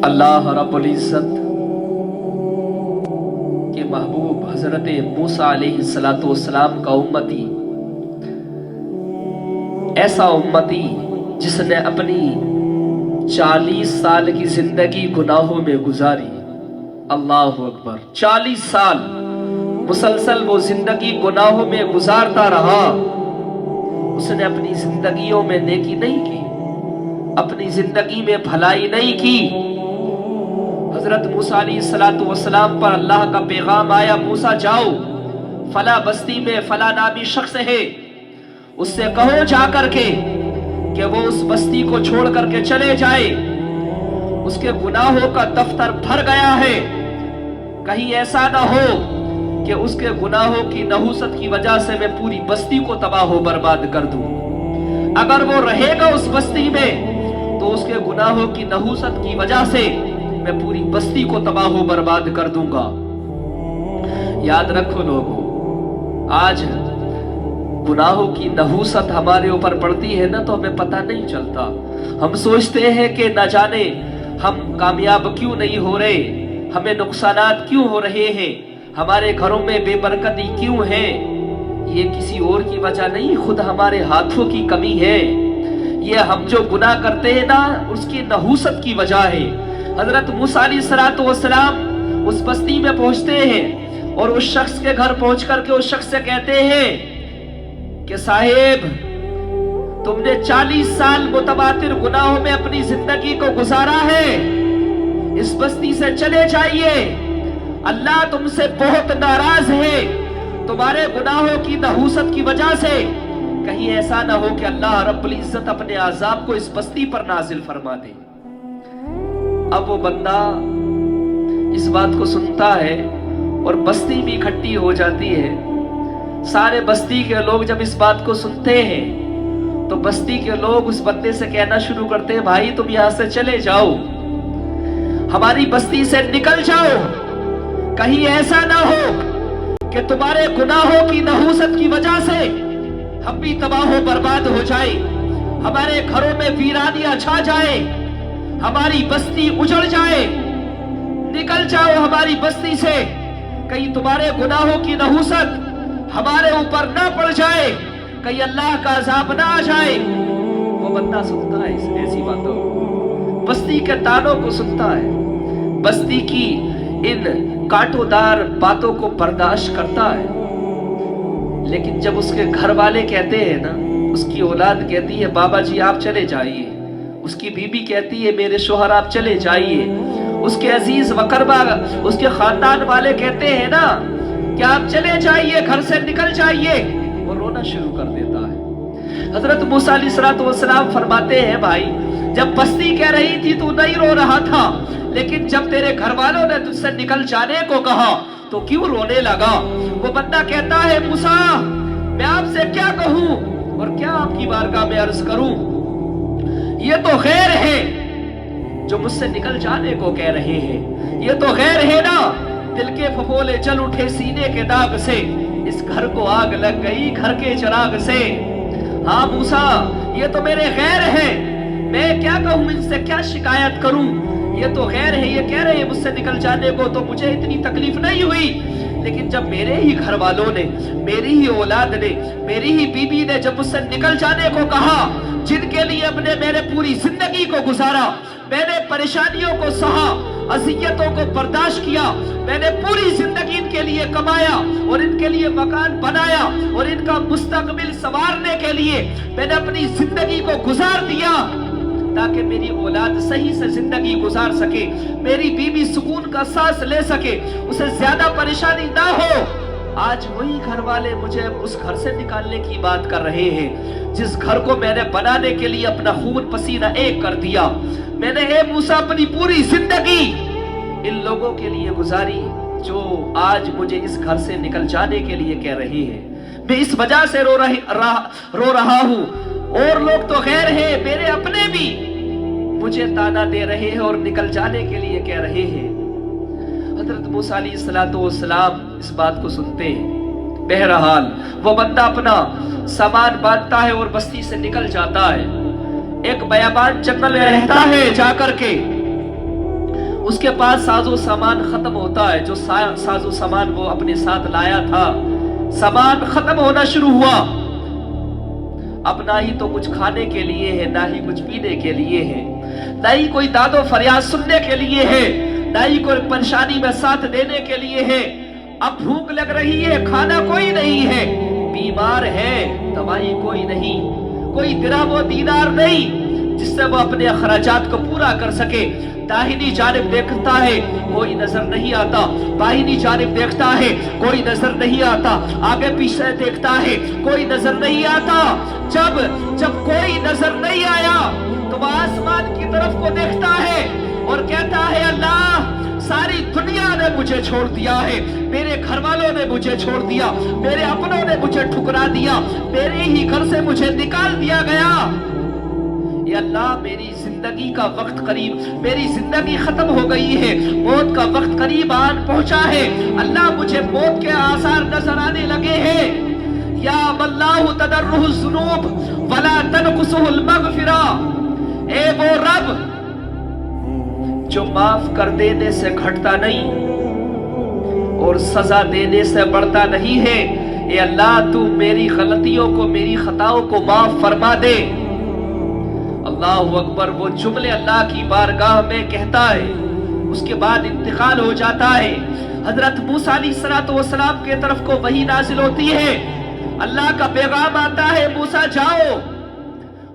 اللہ رب العزت کے محبوب حضرت موسیٰ علیہ السلام کا امتی، ایسا امتی جس نے اپنی 40 سال کی زندگی گناہوں میں گزاری۔ اللہ اکبر، 40 سال مسلسل وہ زندگی گناہوں میں گزارتا رہا۔ اس نے اپنی زندگیوں میں نیکی نہیں کی، اپنی زندگی میں بھلائی نہیں کی۔ حضرت موسیٰ علیہ السلام پر اللہ کا پیغام آیا، موسیٰ جاؤ، فلاں بستی میں فلاں نامی شخص ہے، اس سے کہو جا کر کے کہ وہ اس بستی کو چھوڑ کر کے چلے جائے، اس کے گناہوں کا دفتر بھر گیا ہے، کہیں ایسا نہ ہو کہ اس کے گناہوں کی نحوست کی وجہ سے میں پوری بستی کو تباہ و برباد کر دوں۔ اگر وہ رہے گا اس بستی میں تو اس کے گناہوں کی نحوست کی وجہ سے میں پوری بستی کو تباہ و برباد کر دوں گا۔ یاد رکھو لوگوں، آج گناہوں کی نحوست ہمارے اوپر پڑتی ہے نا تو ہمیں پتہ نہیں چلتا۔ ہم سوچتے ہیں کہ نہ جانے ہم کامیاب کیوں نہیں ہو رہے، ہمیں نقصانات کیوں ہو رہے ہیں، ہمارے گھروں میں بے برکتی کیوں ہے۔ یہ کسی اور کی وجہ نہیں، خود ہمارے ہاتھوں کی کمی ہے۔ یہ ہم جو گناہ کرتے ہیں نا اس کی نحوست کی وجہ ہے۔ حضرت موسیٰ علیہ السلام اس بستی میں پہنچتے ہیں اور اس شخص کے گھر پہنچ کر کے اس شخص سے کہتے ہیں کہ صاحب، تم نے 40 سال متواتر گناہوں میں اپنی زندگی کو گزارا ہے، اس بستی سے چلے جائیے، اللہ تم سے بہت ناراض ہے، تمہارے گناہوں کی نحوست کی وجہ سے کہیں ایسا نہ ہو کہ اللہ رب العزت اپنے عذاب کو اس بستی پر نازل فرما دے۔ اب وہ بندہ اس بات کو سنتا ہے اور بستی بھی اکٹھی ہو جاتی ہے۔ سارے بستی کے لوگ جب اس بات کو سنتے ہیں تو بستی کے لوگ اس بندے سے کہنا شروع کرتے ہیں، بھائی تم یہاں سے چلے جاؤ، ہماری بستی سے نکل جاؤ، کہیں ایسا نہ ہو کہ تمہارے گناہوں کی نحوست کی وجہ سے ہم بھی تباہ و برباد ہو جائے، ہمارے گھروں میں ویرانیاں چھا جائے، ہماری بستی اجڑ جائے، نکل جاؤ ہماری بستی سے، کہیں تمہارے گناہوں کی نحوست ہمارے اوپر نہ پڑ جائے، کہیں اللہ کا عذاب نہ آ جائے۔ وہ بندہ سنتا ہے اس ایسی باتوں کو، بستی کے تانوں کو سنتا ہے، بستی کی ان کانٹوں دار باتوں کو برداشت کرتا ہے، لیکن جب اس کے گھر والے کہتے ہیں نا، اس کی اولاد کہتی ہے بابا جی آپ چلے جائیے، اس کی بیوی کہتی ہے میرے شوہر آپ چلے جائیے، اس کے عزیز وقربہ اس کے خاندان والے کہتے ہیں نا کہ آپ چلے جائیے، گھر سے نکل جائیے، وہ رونا شروع کر دیتا ہے۔ حضرت موسیٰ علیہ السلام فرماتے ہیں، بھائی جب بستی کہہ رہی تھی تو نہیں رو رہا تھا، لیکن جب تیرے گھر والوں نے تجھ سے نکل جانے کو کہا تو کیوں رونے لگا؟ وہ بندہ کہتا ہے موسیٰ میں آپ سے کیا کہوں اور کیا آپ کی بارگاہ میں عرض کروں، یہ تو غیر ہے جو مجھ سے نکل جانے کو کہہ رہے ہیں، یہ تو غیر ہے نا، دل کے پھپھولے جل اٹھے سینے کے داغ سے، اس گھر کو آگ لگ گئی گھر کے چراغ سے۔ ہاں موسیٰ یہ تو میرے غیر ہیں، میں کیا کہوں، ان سے کیا شکایت کروں، یہ تو غیر ہے، یہ کہہ رہے ہیں مجھ سے نکل جانے کو تو مجھے اتنی تکلیف نہیں ہوئی، لیکن جب میرے ہی گھر والوں نے، میری ہی اولاد نے، میری ہی بیوی نے جب مجھ سے نکل جانے کو کہا، جن کے لیے میرے پوری زندگی کو گزارا، میں نے پریشانیوں کو سہا، اذیتوں کو برداشت کیا، میں نے پوری زندگی ان کے لیے کمایا اور ان کے لیے مکان بنایا اور ان کا مستقبل سنوارنے کے لیے میں نے اپنی زندگی کو گزار دیا تاکہ میری اولاد صحیح سے زندگی گزار سکے، میری بیوی سکون کا سانس لے سکے، اسے زیادہ پریشانی نہ ہو۔ آج وہی گھر والے مجھے اس گھر سے نکالنے کی بات کر رہے ہیں جس گھر کو میں نے بنانے کے لیے اپنا خون پسینہ ایک کر دیا، میں نے اے موسیٰ اپنی پوری زندگی ان لوگوں کے لیے گزاری جو آج مجھے اس گھر سے نکل جانے کے لیے کہہ رہے ہیں، میں اس وجہ سے رو رہا ہوں، اور لوگ تو غیر ہیں، میرے اپنے بھی مجھے تانا دے رہے ہیں اور نکل جانے کے لیے کہہ رہے ہیں۔ حضرت موسیٰ علیہ السلام اس بات کو سنتے ہیں، بہرحال وہ بندہ اپنا سامان باندھتا ہے اور بستی سے نکل جاتا ہے۔ एक बयाबान जंगल में रहता है, जाकर के उसके पास साजो सामान खत्म होता है। जो साजो सामान वो अपने साथ लाया था, सामान खत्म होना शुरू हुआ। अब ना ही तो कुछ खाने के लिए है, ना ही कुछ पीने के लिए है, ना ही कोई दादो फरियाद सुनने के लिए है, ना ही कोई परेशानी में साथ देने के लिए है। अब भूख लग रही है, खाना कोई नहीं है, बीमार है, दवाई कोई नहीं, कोई दिरहम व दीनार नहीं जिससे वो अपने अखराजात को पूरा कर सके। दाहिनी जानिब देखता है, कोई नजर नहीं आता, बाहिनी जानिब देखता है, कोई नजर नहीं आता, आगे पीछे देखता है, कोई नजर नहीं आता। जब कोई नजर नहीं आया तो वह आसमान की तरफ को देखता है और कहता है, अल्लाह सारी दुनिया ने मुझे छोड़ दिया है, मेरे घर वालों ने मुझे छोड़ दिया, मेरे अपनों ने मुझे ठुकरा दिया, मेरे ही घर से मुझे निकाल दिया गया। या अल्लाह मेरी जिंदगी का वक्त करीब, मेरी जिंदगी खत्म हो गई है, मौत का वक्त करीब आन पहुंचा है। अल्लाह मुझे मौत के आसार नजर आने लगे हैं। या अल्लाहु तदर्रुहु ज़ुनूब वला तनकुसुहुल मग़फ़िरा, ए वो रब जो माफ कर देने से घटता नहीं और सजा देने से बढ़ता नहीं है। ए अल्लाह तू मेरी गलतियों को, मेरी खताओं को माफ फरमा दे। अल्लाहु अकबर। वो जुमले अल्लाह की बारगाह में कहता है, उसके बाद इंतकाल हो जाता है। हजरत मूसा अलैहिस्सलाम के तरफ को वही नाजिल होती है, अल्लाह का पैगाम आता है, मूसा जाओ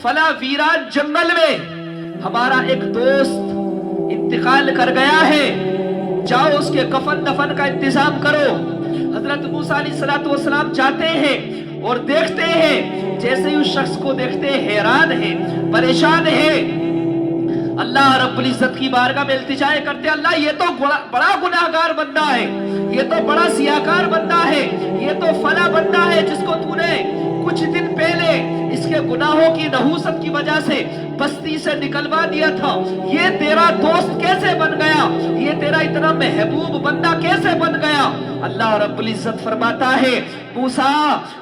फला वीरान जंगल में हमारा एक दोस्त इंतकाल कर गया है, जाओ उसके कफन दफन का इंतजाम करो। हजरत मूसा अलैहिस्सलाम जाते हैं और देखते हैं, जैसे ही उस शख्स को देखते हैं हैरान है, परेशान है। अल्लाह रब्बुल इज्जत की बारगाह में इल्तिजाए करते, अल्लाह ये तो बड़ा गुनाहगार बंदा है, ये तो बड़ा सियाकार बंदा है, ये तो फला बंदा है जिसको तूने कुछ दिन पहले इसके गुनाहों की नहूसत की वजह से बस्ती से निकलवा दिया था। ये तेरा दोस्त कैसे बन गया, ये तेरा इतना महबूब बंदा कैसे बन गया। अल्लाह रब्बुल इज्जत फरमाता है, मूसा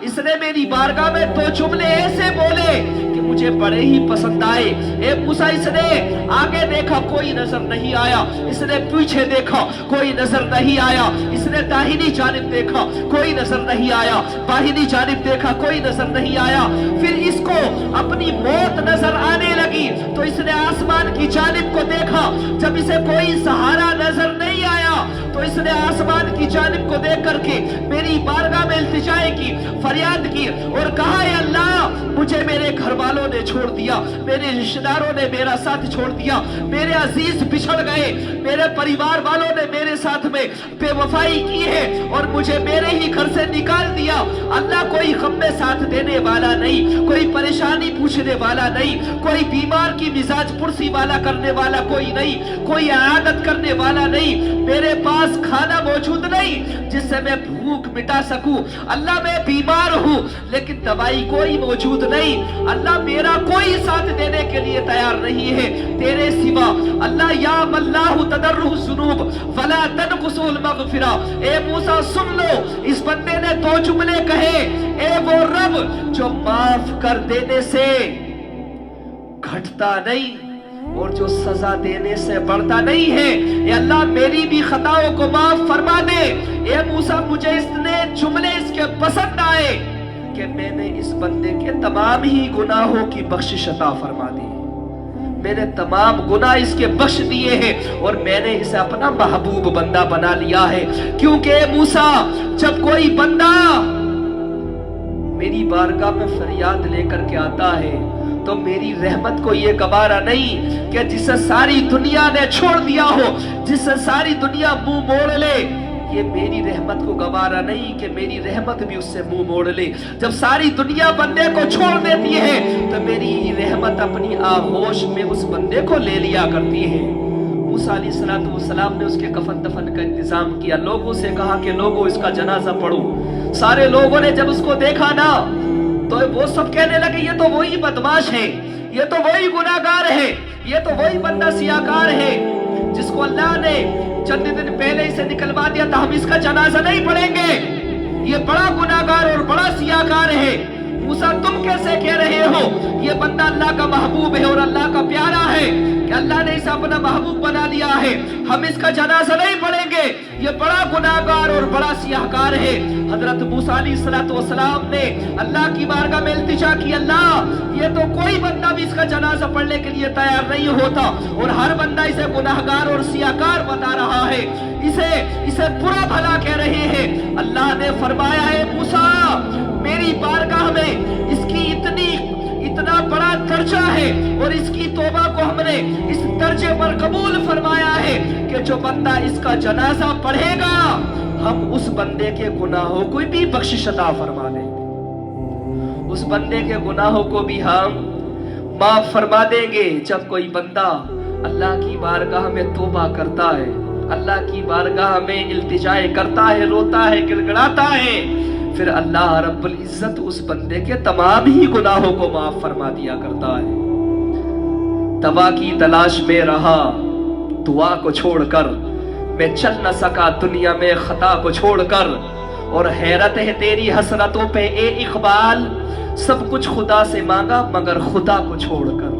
इसने मेरी बारगाह में दो जुमले ऐसे बोले कि मुझे बड़े ही पसंद आए। ए मूसा, इसने आगे देखा कोई नजर नहीं आया, इसने पीछे देखा कोई नजर नहीं आया, इसने दाहिनी जानिब देखा कोई नजर नहीं आया, बाहिनी जानिब देखा कोई नजर नहीं आया। फिर इसको अपनी मौत नजर आने लगी तो इसने आसमान की जानिब को देखा, जब इसे कोई सहारा नजर नहीं आया तो इसने आसमान की जानिब को देख करके मेरी बारगाह में इल्तिजाए की, फरियाद की और कहा, है अल्लाह मुझे मेरे घर वालों ने छोड़ दिया, मेरे रिश्तेदारों ने मेरा साथ छोड़ दिया, मेरे अजीज बिछड़ गए, मेरे परिवार वालों ने मेरे साथ में बेवफाई की है और मुझे मेरे ही घर से निकाल दिया। अल्लाह कोई गम में साथ देने वाला नहीं, कोई परेशानी पूछने वाला नहीं, कोई बीमार की मिजाज पुरसी वाला करने वाला कोई नहीं, कोई आदत करने वाला नहीं, मेरे पास खाना मौजूद नहीं जिससे मैं भूख मिटा सकूं। अल्लाह मैं बीमार हूं लेकिन दवाई कोई मौजूद नहीं। अल्लाह मेरा कोई साथ देने के लिए तैयार नहीं है तेरे सिवा। अल्लाह या अल्लाहु तदर्रुहु ज़ुनूब वला तनकुसुहुल मग़फ़िरा। ए मूसा सुन लो, इस बंदे ने दो जुमले कहे, ए वो रब जो माफ कर देने से घटता नहीं और जो सजा देने से बढ़ता नहीं है, ए अल्लाह मेरी भी खताओं को माफ फरमा दे। ए मूसा मुझे इतने जुमले इसके पसंद आए कि मैंने इस बंदे के तमाम ही गुनाहों की बख्शिश अता फरमा दी, मैंने तमाम गुनाह इसके बख्श दिए हैं और मैंने इसे अपना महबूब बंदा बना लिया है। क्योंकि मूसा जब कोई बंदा मेरी बारगाह में फरियाद लेकर के आता है तो मेरी रहमत को ये गवारा नहीं कि जिसे सारी दुनिया ने छोड़ दिया हो, जिससे सारी दुनिया मुंह मोड़ ले, ये मेरी रहमत को गवारा नहीं कि मेरी रहमत भी उससे मुंह मोड़ ले। जब सारी दुनिया बंदे को छोड़ देती है तो मेरी रहमत अपनी आगोश में उस बंदे को ले लिया करती है। मूसा अलैहिस्सलाम ने उसके कफन दफन का इंतजाम किया, लोगों से कहा कि लोगों इसका जनाजा पढ़ो। सारे लोगों ने जब उसको देखा ना तो वो सब कहने लगे, ये तो वही बदमाश है, ये तो वही गुनाहगार है, ये तो वही बंदा सियाकार है जिसको अल्लाह ने चंद दिन पहले इसे निकलवा दिया था, हम इसका जनाजा नहीं पढ़ेंगे, ये बड़ा गुनाहगार और बड़ा सियाकार है। मूसा तुम कैसे कह रहे हो ये बंदा अल्लाह का महबूब है और अल्लाह का प्यारा है कि अल्लाह ने इसे अपना महबूब बना लिया है, हम इसका जनाजा नहीं पढ़ेंगे, ये बड़ा गुनाहगार और बड़ा सियाहकार है। हजरत मूसा अलैहिस्सलाम ने अल्लाह की बारगाह में इल्तिजा की, अल्लाह ये तो कोई बंदा भी इसका जनाजा पढ़ने के लिए तैयार नहीं होता और हर बंदा इसे गुनाहगार और सियाहकार बता रहा है, इसे बुरा भला कह रहे हैं। अल्लाह ने फरमाया है मूसा मेरी बारगाह में इसकी इतना बड़ा दर्जा है और इसकी तौबा को हमने इस दर्जे पर कबूल फरमाया है कि जो बंदा इसका जनाजा पढ़ेगा हम उस बंदे के गुनाहों को भी बख्शिश अता फरमा देंगे, उस बंदे के गुनाहों को भी हम माफ फरमा देंगे। जब कोई बंदा अल्लाह की बारगाह में तौबा करता है, अल्लाह की बारगाह में इल्तिजाए करता है, रोता है, गिड़गिड़ाता है, फिर अल्लाह रब्बुल इज्जत उस बंदे के तमाम ही गुनाहों को माफ फरमा दिया करता है। दवा की तलाश में रहा दुआ को छोड़कर, मैं चल न सका दुनिया में खता को छोड़कर, और हैरत है तेरी हसरतों पे ए इकबाल, सब कुछ खुदा से मांगा मगर खुदा को छोड़कर।